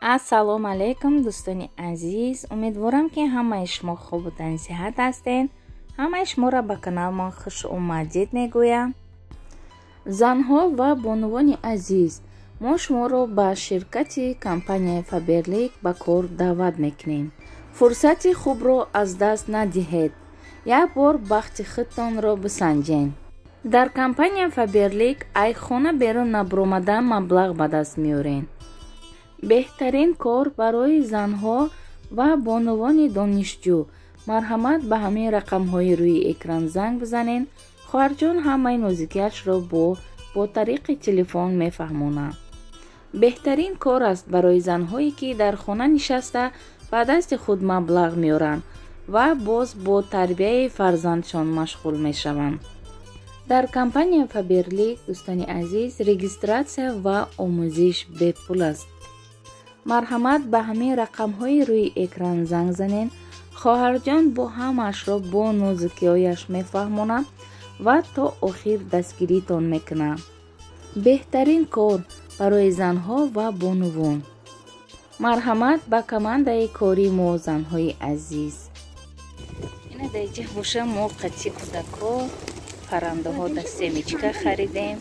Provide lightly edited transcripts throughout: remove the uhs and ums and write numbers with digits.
ассалому алайкум дӯстони азиз, умедворам ки ҳамаи шумо хубу тансиҳат ҳастед. ҳамаи шуморо ба каналмон хушомадид мегӯям. занҳо ва бонувони азиз, мо шуморо ба ширкати компанияи Faberlic ба кор даъват мекунем. фурсати хубро аз даст надиҳед. як бор бахти худтонро бисанҷед. дар компанияи Faberlic айхона берун набуромадан маблағ ба даст меорем. беҳтарин кор барои занҳо ва бонувони донишҷӯ. марҳамат ба ҳамаи рақамҳои рӯи экран занг бизанед. хоҳарҷон ҳамаи нозикиятшро бо тариқи телефон мефаҳмонад. беҳтарин кор аст барои занҳое ки дар хона нишаста ба дасти худ маблағ меоранд ва боз бо тарбияи фарзандшон машғул мешаванд. дар компанияи Faberlic, дӯстони азиз, регистратсия ва омӯзиш бепул аст. марҳамат ба ҳамаи рақамҳои рӯи экран занг занед. хоҳарҷон бо ҳамаашро бо нозукиҳояш мефаҳмонад ва то охир дастгиритон мекунад. беҳтарин кор барои занҳо ва бонувон. марҳамат ба командаи кори мо, занҳои азиз. ина дар ҷа боша мо қатъи кӯдако паррандаҳо дар семечка харидем.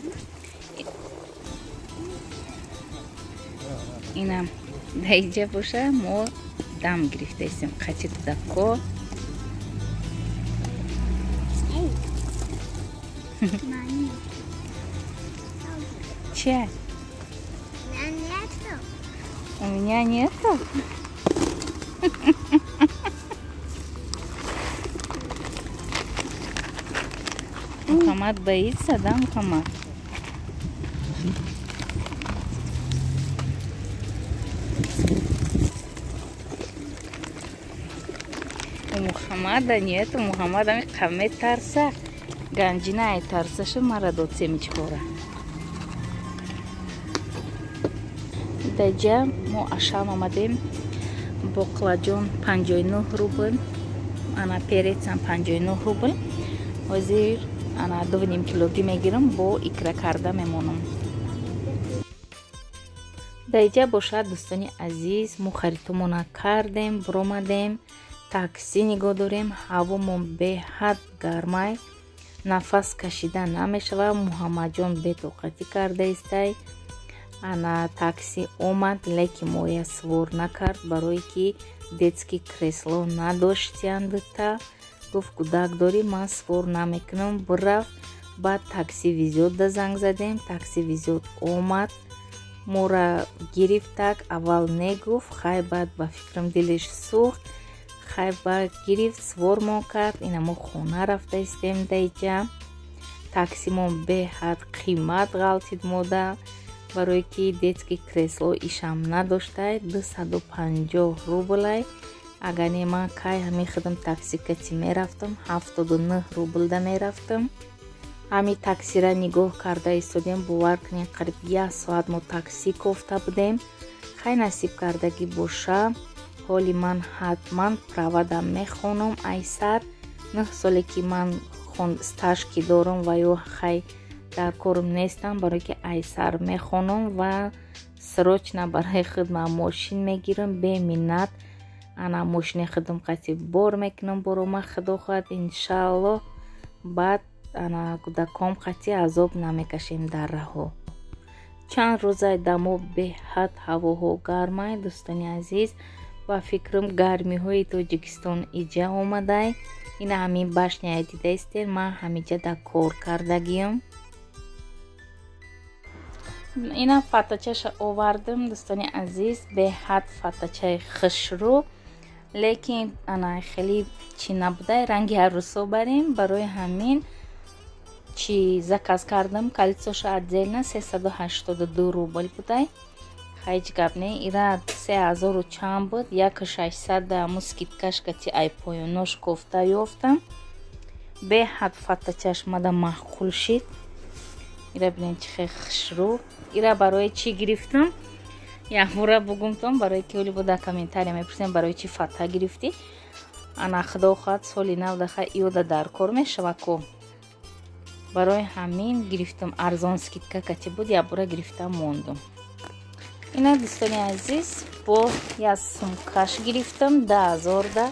инам дар ҷа боша мо дам гирифтаистем қатъи кӯдако. Че? У меня нету. Мухаммад боится, да, Мухаммад? У Мухаммада нету. Мухаммада қаме тарса. Ганҷина ай тарсаша мара дод семечкора. даҷа мо ашам омадем. боқлаҷон 59 рубл, ана перецам 59 рубл. ҳозир ана 2,5 килогӣ мегирам, бо икра карда мемонам. даҷа бошад дӯстони азиз, мо харитомона кардем, биромадем, таксӣ нигоҳ дорем. ҳавомон беҳад гармай, нафас кашида намешавад. муҳаммадҷон бетоқатӣ кардаистай. ана такси омад, лекин моя свор накард, барое ки детский кресло надоштиянд. та гуфт кӯдак дорӣ, ман свор намекунам. бирафт. баъд такси визёт да занг задем. такси визёт омад, мора гирифтак. аввал негуфт, хай баъд ба фикрам дилиш сӯхт. хай баъд гирифт, свормон кард. ина мо хона рафтаистем даҷа. таксимон беҳад қимат ғалтид мода, барое ки детский кресло ишам надоштай. 250 рублай. агар не ман кай ҳами худам таксикати мерафтам, 79 рубл да мерафтам. ҳами таксира нигоҳ карда истодем. бовар кунем қариб 1 соат мо такси кофта будем. хай насиб кардагӣ боша. ҳоли ман ҳатман правада мехонам. айсар 9 соле ки ман стаж ки дорам ва ё хай дар корам нестам, барое ки айсар мехонам ва срочна барои худ ман мошин мегирам. беминнат ана мошини худам қатъи бор мекунам. барома худо хоҳад, иншааллоҳ. баъд ана кӯдаком қатъи азоб намекашем дар раҳо. чанд рӯза дамо беҳад ҳавоҳо гармай, дӯстони азиз. ва фикрам гармиҳои Тоҷикистон иҷа омадай. ина ҳамин башняя дидаистер, ман ҳамиҷа да кор кардагиам. ина фатачаша овардам, дӯстони азиз. беҳад фатачаи хушрӯ, лекин ана хеле чӣ набудай, ранги арӯсо барем. барои ҳамин чӣ заказ кардам. калитсоша отдельно 382 рубл будай. ҳеҷ гап не. ира 3000 чанд буд. 1600 да ҳамун скидкаш кати ай поёнош кофта ёфтам. беҳад фатачаш мада маъқул шид. ира бинем чӣ хел хушрӯ. ира барои чӣ гирифтам? якбора бугумтон, барои ки ҳоли буда комментария мепурсем барои чӣ фата гирифтӣ. ана худо хоҳад соли нав даха иёда дар кор мешавад ко. барои ҳамин гирифтам. арзон скидка кати буд, якбора гирифтам мондум. اینا دوستان عزیز با یک سومکش گرفتم 10,000 دا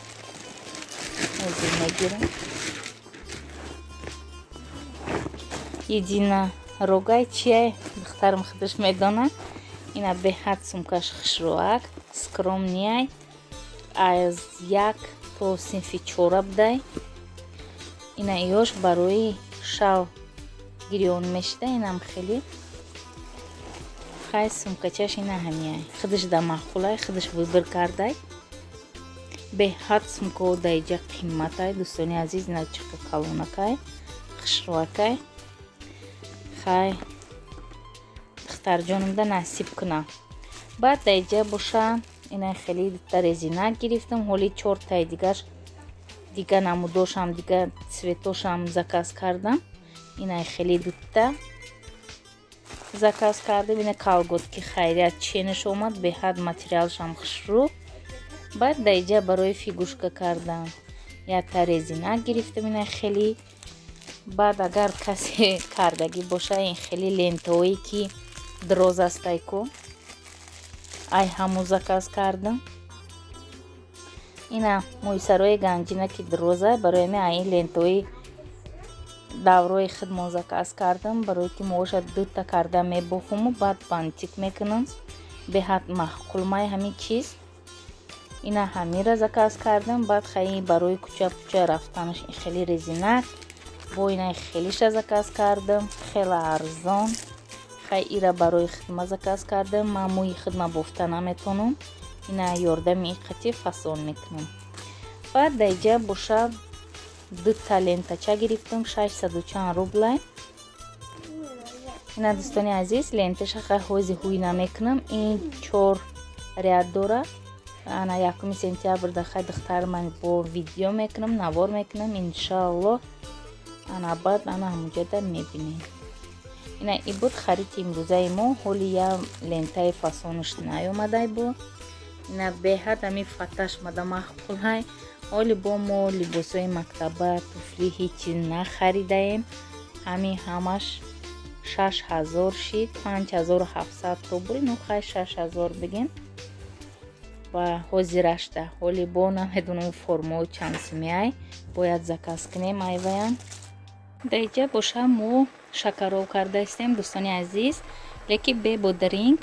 میگیرم. یدینا روگای چیه دخترم خودش میدونه. اینا به حد سومکش خشروک سکروم نیای از 1 تا صنف 4 بدای. اینا ایوش برای شاو گریون میشده. اینم خیلی خیلی سومکچش اینا همیه خودش دا مخولای خودش ویبر کرده. به حد سومکو دا ایجا قیمت های دوستانی عزیز. اینا چقدر کلونکای خشروکای خیلی دختر جانم دا نصیب کنم. بعد دا ایجا باشه اینا خیلی دا رزینک گرفتم. حالی 4 تای دیگه نموداشم دیگه سویتاشم زکاز کردم. اینا خیلی دوتا زکاز کردم. اینا کالگوتکی خیریت چینش اومد. به حد ماتریالشم خشرو. بعد دا ایجا برای فیگوشکا کردم یک تا رزینک گرفتم. اینا خیلی بعد اگر کسی کردگی باشه این خیلی لنتویی که دروز است ایکو ای همو زکاز کردم. اینا مویسروی گنجینه که دروزه برای من این لنتوی داوروی خدمو زکاز کردم برای که موشد 2 تا کرده میبخوم و بعد بانتیک میکنم. به حد محقول مای همین چیز. اینا همی را زکاز کردم. بعد خیلی برای کوچه کوچه رفتنش خیلی رزینک با اینا خیلیش را زکاز کردم. خیلی ارزان خیلی را برای خدمه زکاز کردم. من موی خدمه بافته نمیتونم. اینا یاردم این قطعی فسون میکنم. بعد دیجا باشه 2 تا لنتچه گرفتم 600 و چند روبل. اینا دوستانی عزیز لنتش خیلی حوزی هوی نمیکنم. این 4 ریاد داره. انا 1 سپتامبر داخل دختر من با ویدیو میکنم نوار میکنم انشالله. انا بعد انا همونجا در میبینیم. اینا ای بود خرید امروزه ما. حالی یا لنتای فسونش نیومده بود. اینا به حد همی فتش مده محقول های. حالی با ما لباس های مکتبه توفلی هیچی نخریده ایم. همش 6,000 شید 5,700 روبل نوخه 6,000 بگیم و حاضرش ده. حالی با نمیدونم فرمو چند سمی های باید زکاز کنیم ای ویان. دیجا باشه ما شکرو کرده استیم دوستانی عزیز. لیکی به بودرینگ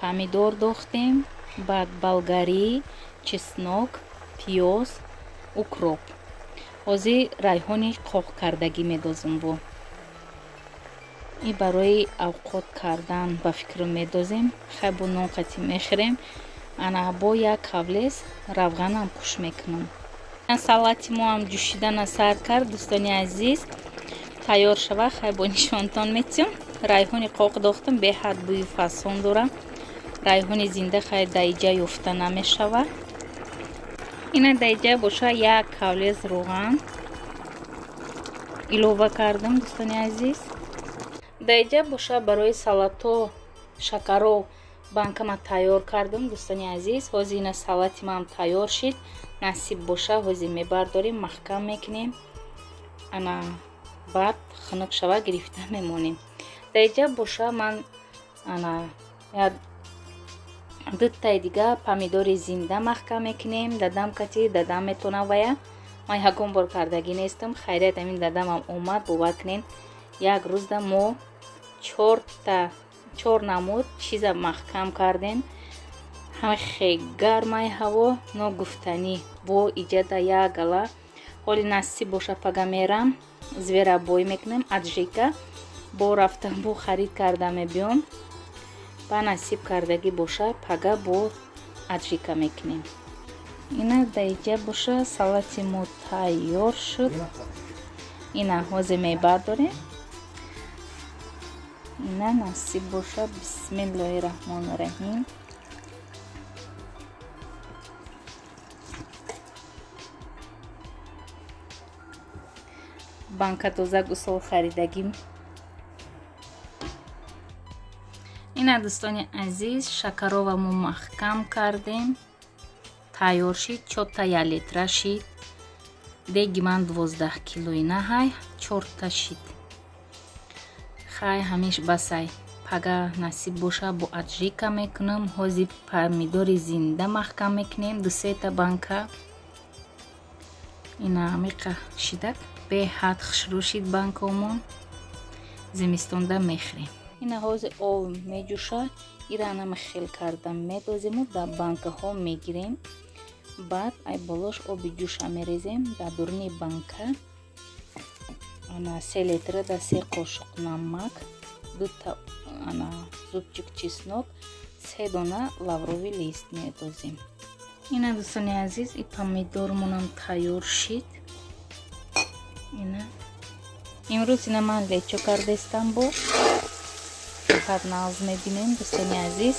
پامیدور دوختیم. بعد بلگاری چسنوک پیاز укроп. ҳозир райҳони қоқ кардагӣ медозам бо и барои авқот кардан ба фикр медозем. хай бо нон қатӣ мехӯрем. ана бо як кавлес равғанам куш мекунам. салати мо ҳам ҷӯшидана сар кард достони азиз. тайёр шава хай бо нишонтон метиҳам. райҳони қоқ дохтам беҳад бӯи фасон дорам. райҳони зинда хай даиҷа ёфта намешавад. ина даиҷа боша як кавлес роған илова кардам дӯстони азиз. даиҷа боша барои салато шакаро банкама тайёр кардам дӯстони азиз. ҳозир ина салати ман тайёр шид. насиб боша ҳозир мебардорем маҳкам мекунем. ана баъд хунук шава гирифта мемонем. даиҷа боша ман ана як 2 таи дига помидори зинда маҳкам мекунем. дадам кати дадам метона вая. ман ягон бор кардагӣ нестам. хайрият амин дадамам омад. бовар кунем як рӯзда мо 4 намуд чиза маҳкам кардем. ҳама хеле гармаи ҳаво ногуфтанӣ бо иҷада як гала. ҳоли насиб боша пага мерам зверобой мекунем аджика бо рафтан бо харид карда мебиём. ба насиб кардагӣ боша пага бо аджика мекунем. ина даиҷа боша салати мо тайёр шуд. ина ҳозир мебардорем. ина насиб боша. бисмиллоҳи раҳмони раҳим. банка тоза гусол харидагим. ина дӯстони азиз шакаровамо маҳкам кардем. тайёр шид. 4 та 1 литра шид. деги ман 12 килои наҳай 4 та шид. хай ҳамиш басай агар насиб боша бо аджика мекунам. ҳозир помидори зинда маҳкам мекунем. 2-3 банка. Ина амиқа шидак беҳад хушрӯ шид банкомон. Зимистонда мехӯрем. Ина ҳозир об меҷӯша. Ира нама хел кардан медозему дар банкаҳо мегирем. баъд ай болош оби ҷӯша мерезем дар дуруни банка. ана 3 литра дар 3 қошуқ намак, 2 та ана зубчик чеснок, 3 дона лаврови лист медозем. ина дӯстони азиз, и помидормонам тайёр шид. ина имрӯз ина ман лечо кардестам бо фақат навз мебинем. дӯстони азиз,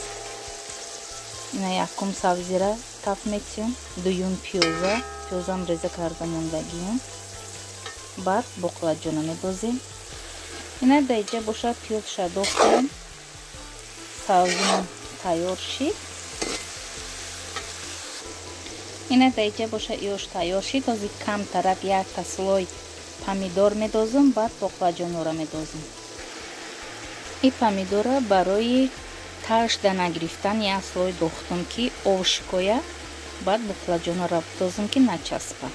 ина якум сабзира таф мекунем, дуюм пиёзам реза карда мондагиам. баъд боқлаҷона медозем. ина даиҷа бошад пиёзша дохтем. сабзимон тайёр шид. ина даиҷа бошад иёш тайёр шид. ҳозир камтарак 1 таслой помидор медозам. баъд боқлаҷонора медозам. ин помидора барои ташда нагирифтан 1 слой дохтам ки ов шикоя. баъд боқлаҷонора дозам ки начаспа.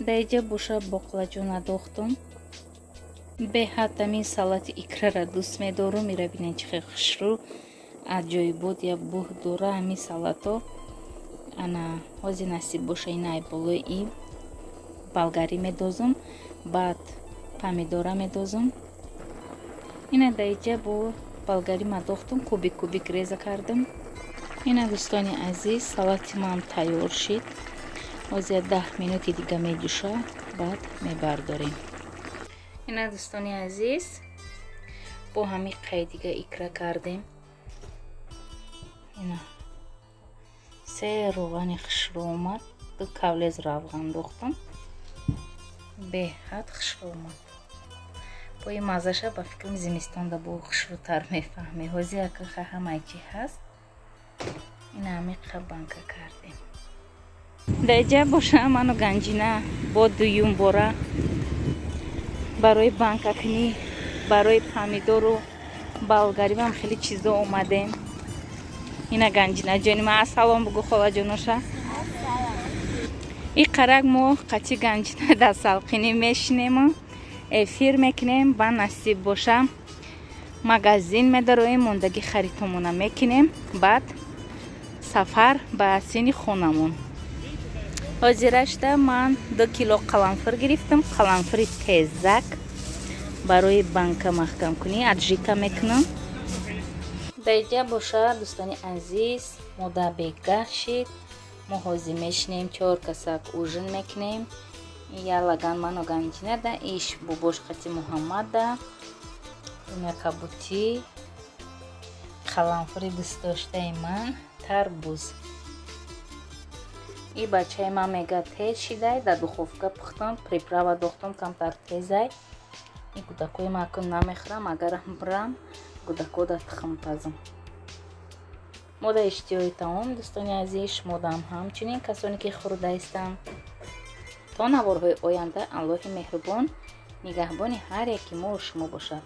даиҷа боша боқлаҷона дохтам. беҳад амин салати икрара дӯст медорам. ира бинен чӣ хел хушрӯ аҷоибот я буҳ дора амин салато. ана ҳозир насиб боша ина ай болои ин болгарӣ медозам. баъд помидора медозам. ина даиҷа бо болгарӣ ма дохтам, кубик реза кардам. ина дӯстони азиз, салати ман тайёр шид. ҳозир 10 минути дига меҷӯша. баъд мебардорем. ина дӯстони азиз, бо ҳамин қай дига икра кардем. ина 3 ровғани хушрӯ омад. 2 кавлез равған дохтам. беҳад хушрӯ омад. бо ин маззаша ба фикрам зимистонда бо хушрӯтар мефаҳме. ҳозир акаха ҳамаи чӣ ҳаст. ина амиқа банка кардем. даиҷа боша ману ганҷина бо дуюм бора барои банкакунӣ, барои помидору болгаривам хеле чизо омадем. ина ганҷина ҷони ман ассалом бугу холаҷоноша. ин қарак мо қачи ганҷина дар салқинӣ мешинему, эфир мекунем. ба насиб боша магазин медароем, мондаги харитомона мекунем. баъд сафар ба сини хонамон. ҳозирашта ман 2 кило қаламфир гирифтам. қаламфири тезак барои банка маҳкамкунӣ аджика мекунам. даиҷа боша дӯстони азиз, мода бегаҳ шид. мо ҳозир мешинем 4 касак ужин мекунем. ялаган ману ганҷинада иш бубошқати муҳаммада. ина кабутӣ, қаламфири дӯстдоштаи ман, тарбуз. ин бачаи ман мега тез шидай, дар духовка пухтам, приправа дохтам камтар тезай. ин кӯдакои ман акун намехӯрам, агарам бирам кӯдакода тухмпазам. мода иштиёи таом дӯстони азиз, шумодам ҳамчунин касоне ки хӯрда истанд. то наворҳои оянда Аллоҳи меҳрубон нигаҳбони ҳар яки мо шумо бошад.